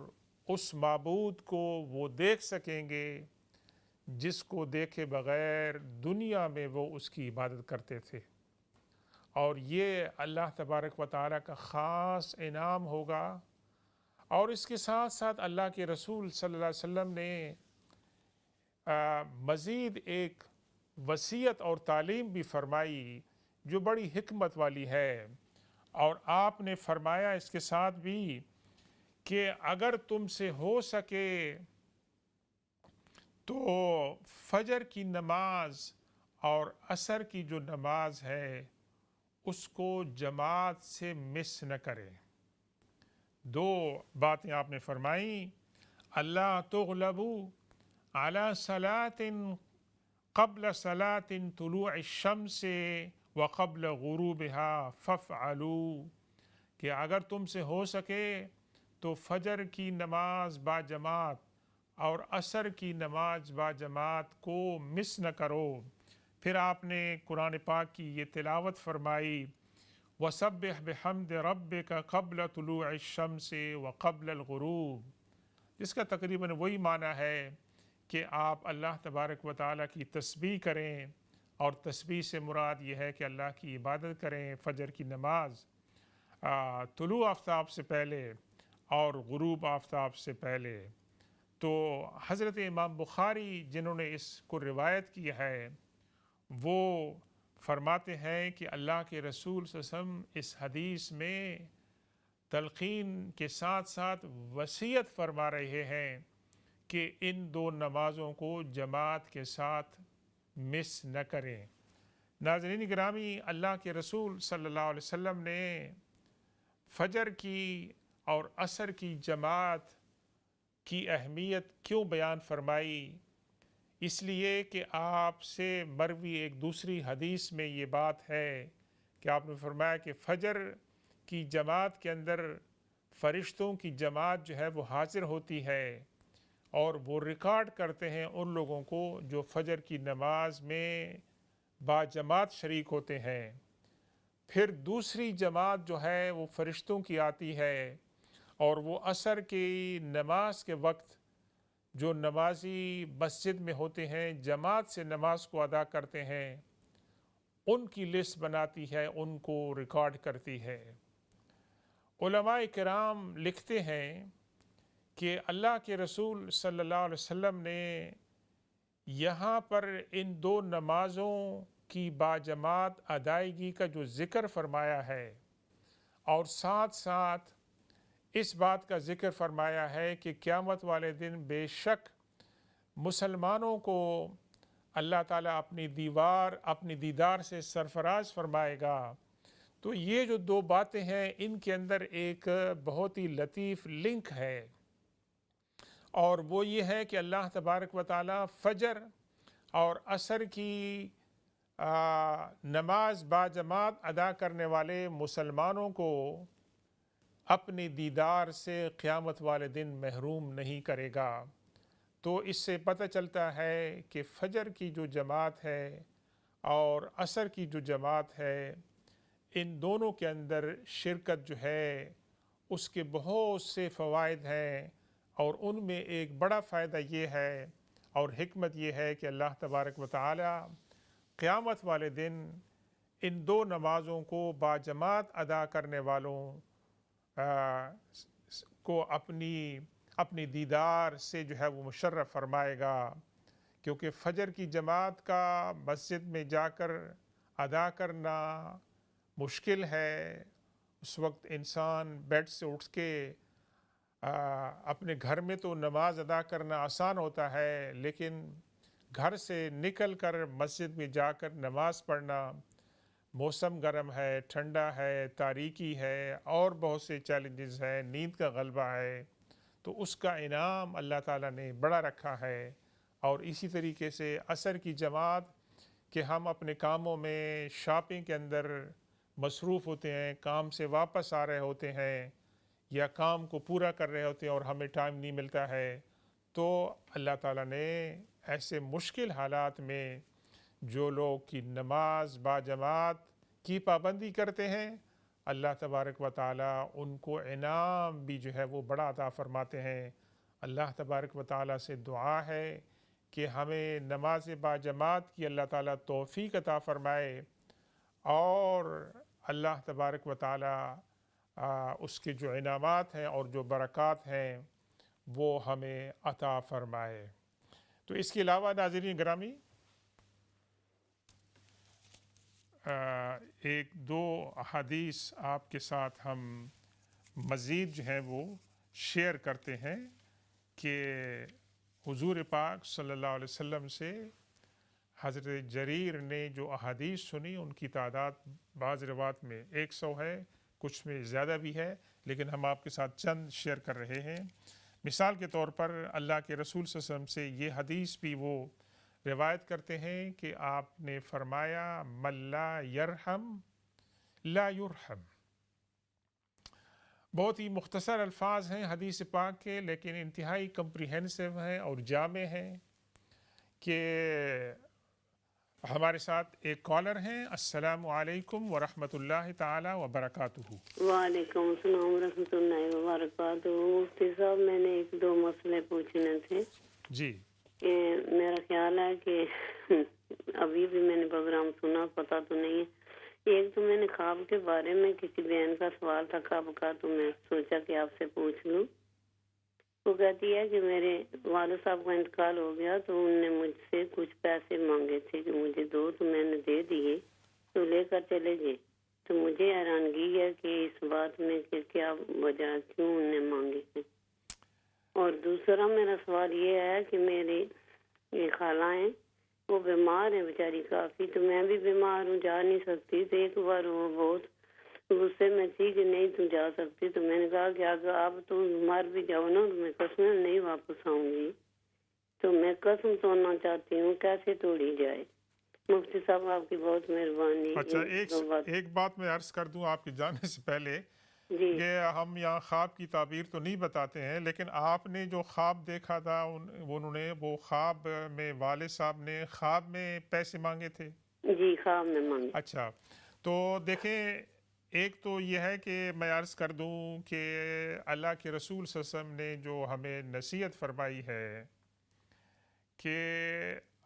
اس معبود کو وہ دیکھ سکیں گے جس کو دیکھے بغیر دنیا میں وہ اس کی عبادت کرتے تھے۔ اور یہ اللہ تبارک و تعالیٰ کا خاص انعام ہوگا۔ اور اس کے ساتھ ساتھ اللہ کے رسول صلی اللہ علیہ وسلم نے مزید ایک وصیت اور تعلیم بھی فرمائی جو بڑی حکمت والی ہے، اور آپ نے فرمایا اس کے ساتھ بھی کہ اگر تم سے ہو سکے تو فجر کی نماز اور عصر کی جو نماز ہے اس کو جماعت سے مس نہ کرے۔ دو باتیں آپ نے فرمائیں، اللہ تغلبوا علی صلاة قبل صلاة طلوع الشمس وقبل غروبها فافعلوا، کہ اگر تم سے ہو سکے تو فجر کی نماز با جماعت اور عصر کی نماز با جماعت کو مس نہ کرو۔ پھر آپ نے قرآن پاک کی یہ تلاوت فرمائی، وَسَبِّحْ بِحَمْدِ رَبِّكَ قَبْلَ طُلُوعِ الشَّمْسِ وَقَبْلَ الْغُرُوبِ، جس کا تقریباً وہی معنی ہے کہ آپ اللہ تبارک و تعالیٰ کی تسبیح کریں، اور تسبیح سے مراد یہ ہے کہ اللہ کی عبادت کریں فجر کی نماز طلوع آفتاب سے پہلے اور غروب آفتاب سے پہلے۔ تو حضرت امام بخاری جنہوں نے اس کو روایت کی ہے وہ فرماتے ہیں کہ اللہ کے رسول صلی اللہ علیہ وسلم اس حدیث میں تلقین کے ساتھ ساتھ وصیت فرما رہے ہیں کہ ان دو نمازوں کو جماعت کے ساتھ مس نہ کریں۔ ناظرین گرامی، اللہ کے رسول صلی اللہ علیہ وسلم نے فجر کی اور عصر کی جماعت کی اہمیت کیوں بیان فرمائی؟ اس لیے کہ آپ سے مروی ایک دوسری حدیث میں یہ بات ہے کہ آپ نے فرمایا کہ فجر کی جماعت کے اندر فرشتوں کی جماعت جو ہے وہ حاضر ہوتی ہے اور وہ ریکارڈ کرتے ہیں ان لوگوں کو جو فجر کی نماز میں با جماعت شریک ہوتے ہیں۔ پھر دوسری جماعت جو ہے وہ فرشتوں کی آتی ہے اور وہ عصر کی نماز کے وقت جو نمازی مسجد میں ہوتے ہیں جماعت سے نماز کو ادا کرتے ہیں ان کی لسٹ بناتی ہے، ان کو ریکارڈ کرتی ہے۔ علماء کرام لکھتے ہیں کہ اللہ کے رسول صلی اللہ علیہ وسلم نے یہاں پر ان دو نمازوں کی باجماعت ادائیگی کا جو ذکر فرمایا ہے اور ساتھ ساتھ اس بات کا ذکر فرمایا ہے کہ قیامت والے دن بے شک مسلمانوں کو اللہ تعالیٰ اپنی دیدار سے سرفراز فرمائے گا، تو یہ جو دو باتیں ہیں ان کے اندر ایک بہت ہی لطیف لنک ہے، اور وہ یہ ہے کہ اللہ تبارک و تعالیٰ فجر اور عصر کی نماز با جماعت ادا کرنے والے مسلمانوں کو اپنی دیدار سے قیامت والے دن محروم نہیں کرے گا۔ تو اس سے پتہ چلتا ہے کہ فجر کی جو جماعت ہے اور عصر کی جو جماعت ہے ان دونوں کے اندر شرکت جو ہے اس کے بہت سے فوائد ہیں، اور ان میں ایک بڑا فائدہ یہ ہے اور حکمت یہ ہے کہ اللہ تبارک و تعالی قیامت والے دن ان دو نمازوں کو باجماعت ادا کرنے والوں کو اپنی دیدار سے جو ہے وہ مشرف فرمائے گا کیونکہ فجر کی جماعت کا مسجد میں جا کر ادا کرنا مشکل ہے۔ اس وقت انسان بیڈ سے اٹھ کے اپنے گھر میں تو نماز ادا کرنا آسان ہوتا ہے، لیکن گھر سے نکل کر مسجد میں جا کر نماز پڑھنا، موسم گرم ہے، ٹھنڈا ہے، تاریکی ہے، اور بہت سے چیلنجز ہیں، نیند کا غلبہ ہے، تو اس کا انعام اللہ تعالیٰ نے بڑا رکھا ہے۔ اور اسی طریقے سے عصر کی جماعت کہ ہم اپنے کاموں میں شاپنگ کے اندر مصروف ہوتے ہیں، کام سے واپس آ رہے ہوتے ہیں یا کام کو پورا کر رہے ہوتے ہیں اور ہمیں ٹائم نہیں ملتا ہے، تو اللہ تعالیٰ نے ایسے مشکل حالات میں جو لوگ کی نماز با جماعت کی پابندی کرتے ہیں، اللہ تبارک و تعالیٰ ان کو انعام بھی جو ہے وہ بڑا عطا فرماتے ہیں۔ اللہ تبارک و تعالیٰ سے دعا ہے کہ ہمیں نماز با جماعت کی اللہ تعالیٰ توفیق عطا فرمائے، اور اللہ تبارک و تعالیٰ اس کے جو انعامات ہیں اور جو برکات ہیں وہ ہمیں عطا فرمائے۔ تو اس کے علاوہ ناظرین گرامی، ایک دو حدیث آپ کے ساتھ ہم مزید جو ہیں وہ شیئر کرتے ہیں کہ حضور پاک صلی اللہ علیہ وسلم سے حضرت جریر نے جو احادیث سنی، ان کی تعداد بعض روایات میں 100 ہے، کچھ میں زیادہ بھی ہے، لیکن ہم آپ کے ساتھ چند شیئر کر رہے ہیں۔ مثال کے طور پر اللہ کے رسول صلی اللہ علیہ وسلم سے یہ حدیث بھی وہ روایت کرتے ہیں کہ آپ نے فرمایا من لا یرحم لا یرحم۔ بہت ہی مختصر الفاظ ہیں حدیث پاک کے، لیکن انتہائی کمپریہنسو ہیں اور جامع ہیں کہ ہمارے ساتھ ایک کالر ہیں۔ السلام علیکم ورحمۃ اللہ تعالی وبرکاتہ۔ وعلیکم السلام ورحمۃ اللہ وبرکاتہ۔ مفتی صاحب، میں نے ایک دو مسئلے پوچھنے تھے۔ جی، کہ میرا خیال ہے کہ ابھی بھی میں نے پروگرام سنا، پتہ تو نہیں ہے۔ ایک تو میں نے خواب کے بارے میں کسی بہن کا سوال تھا خواب کا، تو میں سوچا کہ آپ سے پوچھ لوں۔ وہ کہتی ہے کہ میرے والد صاحب کا انتقال ہو گیا، تو ان نے مجھ سے کچھ پیسے مانگے تھے کہ مجھے دو، تو میں نے دے دیے، تو لے کر چلے گئے۔ تو مجھے حیرانگی ہے کہ اس بات میں کہ کیا وجہ، کیوں ان نے مانگے تھے۔ اور دوسرا میرا سوال یہ ہے کہ میری یہ خالہ ہیں، وہ بیمار ہیں بیچاری کافی، تو میں بھی بیمار ہوں، جا نہیں سکتی۔ تو ایک بار وہ بہت غصے میں تھی کہ نہیں تم جا سکتی، تو میں نے کہا کہ اگر اب تم مر بھی جاؤ نا تو میں قسم نہیں واپس آؤں گی، تو میں قسم توڑنا چاہتی ہوں، کیسے توڑی جائے؟ مفتی صاحب آپ کی بہت مہربانی۔ اچھا، ایک بات میں عرض کر دوں آپ کے جانے سے پہلے جی کہ ہم یہاں خواب کی تعبیر تو نہیں بتاتے ہیں، لیکن آپ نے جو خواب دیکھا تھا انہوں نے وہ خواب میں والد صاحب نے خواب میں پیسے مانگے تھے؟ جی، خواب میں مانگے۔ اچھا، تو دیکھیں، ایک تو یہ ہے کہ میں عرض کر دوں کہ اللہ کے رسول صلی اللہ علیہ وسلم نے جو ہمیں نصیحت فرمائی ہے کہ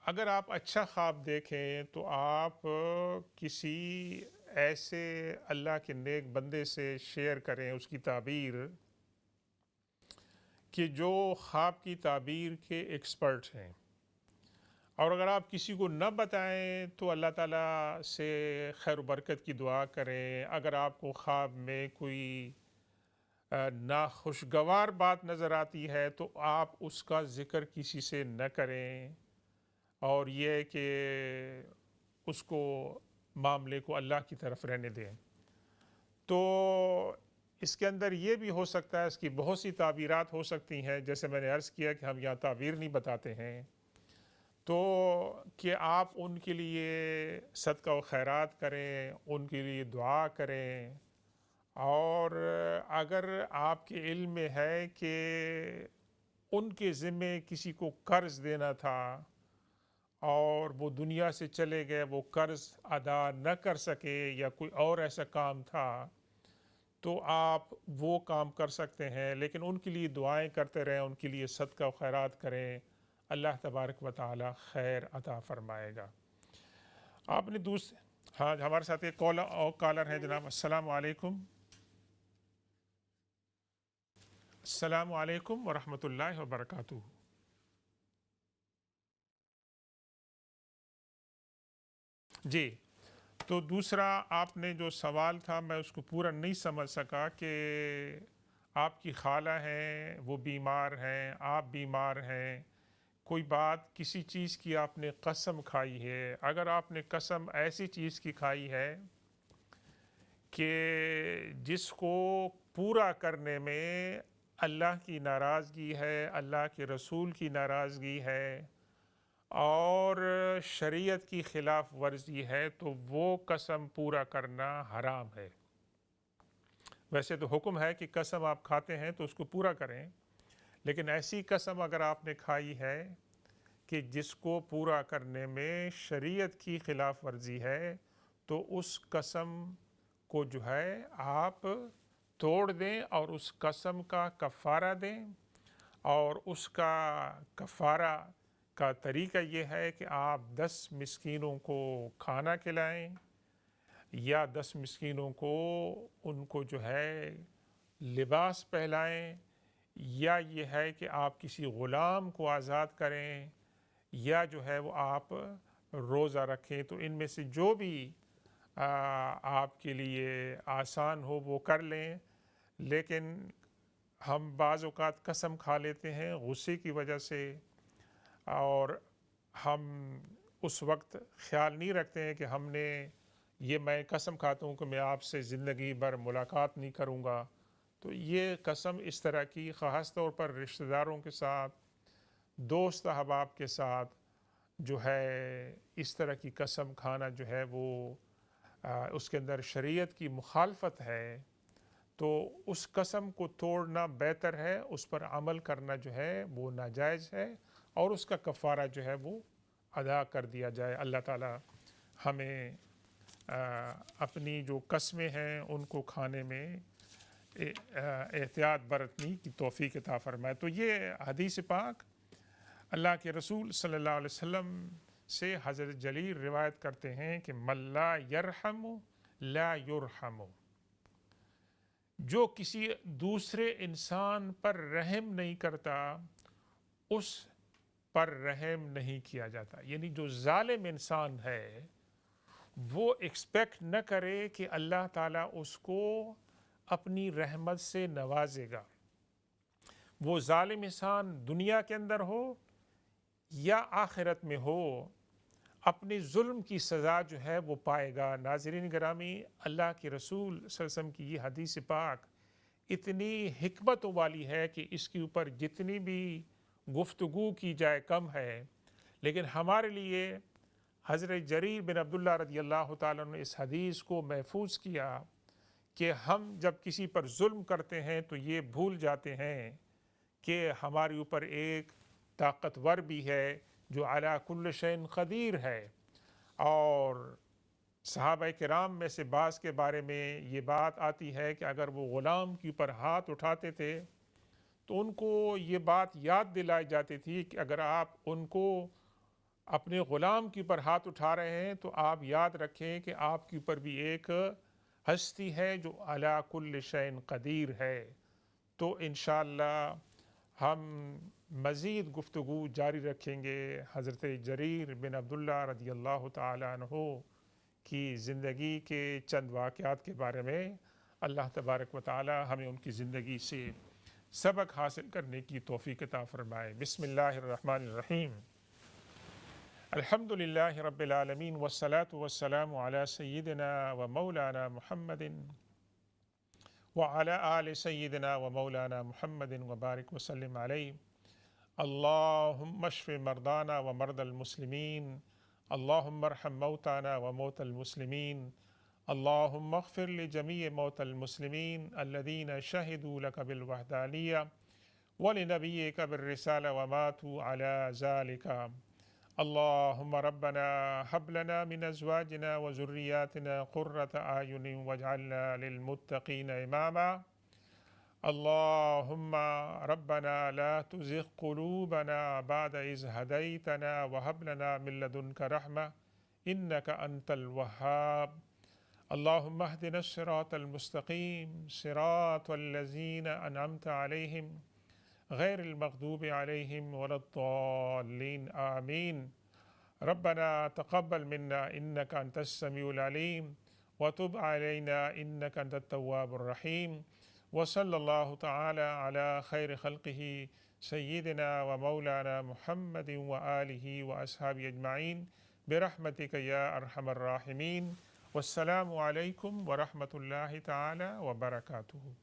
اگر آپ اچھا خواب دیکھیں تو آپ کسی ایسے اللہ کے نیک بندے سے شیئر کریں اس کی تعبیر، کہ جو خواب کی تعبیر کے ایکسپرٹ ہیں، اور اگر آپ کسی کو نہ بتائیں تو اللہ تعالیٰ سے خیر و برکت کی دعا کریں۔ اگر آپ کو خواب میں کوئی ناخوشگوار بات نظر آتی ہے تو آپ اس کا ذکر کسی سے نہ کریں، اور یہ کہ اس کو معاملے کو اللہ کی طرف رہنے دیں۔ تو اس کے اندر یہ بھی ہو سکتا ہے، اس کی بہت سی تعبیرات ہو سکتی ہیں، جیسے میں نے عرض کیا کہ ہم یہاں تعبیر نہیں بتاتے ہیں، تو کہ آپ ان کے لیے صدقہ و خیرات کریں، ان کے لیے دعا کریں، اور اگر آپ کے علم میں ہے کہ ان کے ذمے کسی کو قرض دینا تھا اور وہ دنیا سے چلے گئے، وہ قرض ادا نہ کر سکے یا کوئی اور ایسا کام تھا، تو آپ وہ کام کر سکتے ہیں، لیکن ان کے لیے دعائیں کرتے رہیں، ان کے لیے صدقہ و خیرات کریں، اللہ تبارک و تعالی خیر عطا فرمائے گا۔ آپ نے ہاں، ہمارے ساتھ ایک کالر ہے جناب۔ السلام علیکم۔ السلام علیکم ورحمۃ اللہ وبرکاتہ۔ جی، تو دوسرا آپ نے جو سوال تھا میں اس کو پورا نہیں سمجھ سکا کہ آپ کی خالہ ہیں وہ بیمار ہیں، آپ بیمار ہیں، کوئی بات کسی چیز کی آپ نے قسم کھائی ہے، اگر آپ نے قسم ایسی چیز کی کھائی ہے کہ جس کو پورا کرنے میں اللہ کی ناراضگی ہے، اللہ کے رسول کی ناراضگی ہے اور شریعت کی خلاف ورزی ہے، تو وہ قسم پورا کرنا حرام ہے۔ ویسے تو حکم ہے کہ قسم آپ کھاتے ہیں تو اس کو پورا کریں، لیکن ایسی قسم اگر آپ نے کھائی ہے کہ جس کو پورا کرنے میں شریعت کی خلاف ورزی ہے، تو اس قسم کو جو ہے آپ توڑ دیں اور اس قسم کا کفارہ دیں، اور اس کا کفارہ کا طریقہ یہ ہے کہ آپ 10 مسکینوں کو کھانا کھلائیں، یا 10 مسکینوں کو ان کو جو ہے لباس پہنائیں، یا یہ ہے کہ آپ کسی غلام کو آزاد کریں، یا جو ہے وہ آپ روزہ رکھیں۔ تو ان میں سے جو بھی آپ کے لیے آسان ہو وہ کر لیں، لیکن ہم بعض اوقات قسم کھا لیتے ہیں غصے کی وجہ سے، اور ہم اس وقت خیال نہیں رکھتے ہیں کہ ہم نے میں قسم کھاتا ہوں کہ میں آپ سے زندگی بھر ملاقات نہیں کروں گا۔ تو یہ قسم اس طرح کی خاص طور پر رشتہ داروں کے ساتھ، دوست احباب کے ساتھ جو ہے اس طرح کی قسم کھانا جو ہے وہ اس کے اندر شریعت کی مخالفت ہے، تو اس قسم کو توڑنا بہتر ہے، اس پر عمل کرنا جو ہے وہ ناجائز ہے، اور اس کا کفارہ جو ہے وہ ادا کر دیا جائے۔ اللہ تعالی ہمیں اپنی جو قسمیں ہیں ان کو کھانے میں احتیاط برتنے کی توفیق عطا فرمائے۔ تو یہ حدیث پاک اللہ کے رسول صلی اللہ علیہ وسلم سے حضرت جلیل روایت کرتے ہیں کہ من لا یرحم لا یرحم، جو کسی دوسرے انسان پر رحم نہیں کرتا اس پر رحم نہیں کیا جاتا۔ یعنی جو ظالم انسان ہے وہ ایکسپیکٹ نہ کرے کہ اللہ تعالیٰ اس کو اپنی رحمت سے نوازے گا۔ وہ ظالم انسان دنیا کے اندر ہو یا آخرت میں ہو، اپنی ظلم کی سزا جو ہے وہ پائے گا۔ ناظرین گرامی، اللہ کے رسول صلی اللہ علیہ وسلم کی یہ حدیث پاک اتنی حکمتوں والی ہے کہ اس کے اوپر جتنی بھی گفتگو کی جائے کم ہے، لیکن ہمارے لیے حضرت جریر بن عبداللہ رضی اللہ تعالیٰ نے اس حدیث کو محفوظ کیا کہ ہم جب کسی پر ظلم کرتے ہیں تو یہ بھول جاتے ہیں کہ ہمارے اوپر ایک طاقتور بھی ہے جو علی کل شیء قدیر ہے۔ اور صحابہ کرام میں سے بعض کے بارے میں یہ بات آتی ہے کہ اگر وہ غلام کے اوپر ہاتھ اٹھاتے تھے تو ان کو یہ بات یاد دلائی جاتی تھی کہ اگر آپ ان کو اپنے غلام کے اوپر ہاتھ اٹھا رہے ہیں تو آپ یاد رکھیں کہ آپ کے اوپر بھی ایک ہستی ہے جو علی کل شیء قدیر ہے۔ تو انشاءاللہ ہم مزید گفتگو جاری رکھیں گے حضرت جریر بن عبداللہ رضی اللہ تعالیٰ عنہ کی زندگی کے چند واقعات کے بارے میں۔ اللہ تبارک و تعالی ہمیں ان کی زندگی سے سبق حاصل کرنے کی توفیق عطا فرمائے۔ بسم اللہ الرحمن الرحیم۔ الحمد للہ رب العالمین والصلاة والسلام علی سیدنا و مولانا محمد وعلى آل سيدنا ومولانا محمد وبارك وسلم عليه۔ اللهم اشف مرضانا ومرضى المسلمين، اللهم ارحم موتانا وموتى المسلمين، اللهم اغفر لجميع موتى المسلمين الذين شهدوا لك بالوحدانية ولنبيك بالرسالة وماتوا على ذلك۔ اللهم ربنا هب لنا من ازواجنا وذرياتنا قرة اعين واجعلنا للمتقين اماما۔ اللهم ربنا لا تزغ قلوبنا بعد اذ هديتنا وهب لنا من لدنك رحمة انك انت الوهاب۔ اللهم اهدنا الصراط المستقيم صراط الذين انعمت عليهم غیر المغضوب علیہم ولا الضالین آمین۔ ربنا تقبل منا إنك أنت السميع العليم وتب علينا إنك أنت التواب الرحيم وصلى الله تعالى على خير خلقه سيدنا ومولانا محمد وآله وأصحابه أجمعين برحمتك يا أرحم الراحمين والسلام عليكم ورحمة الله تعالى وبركاته.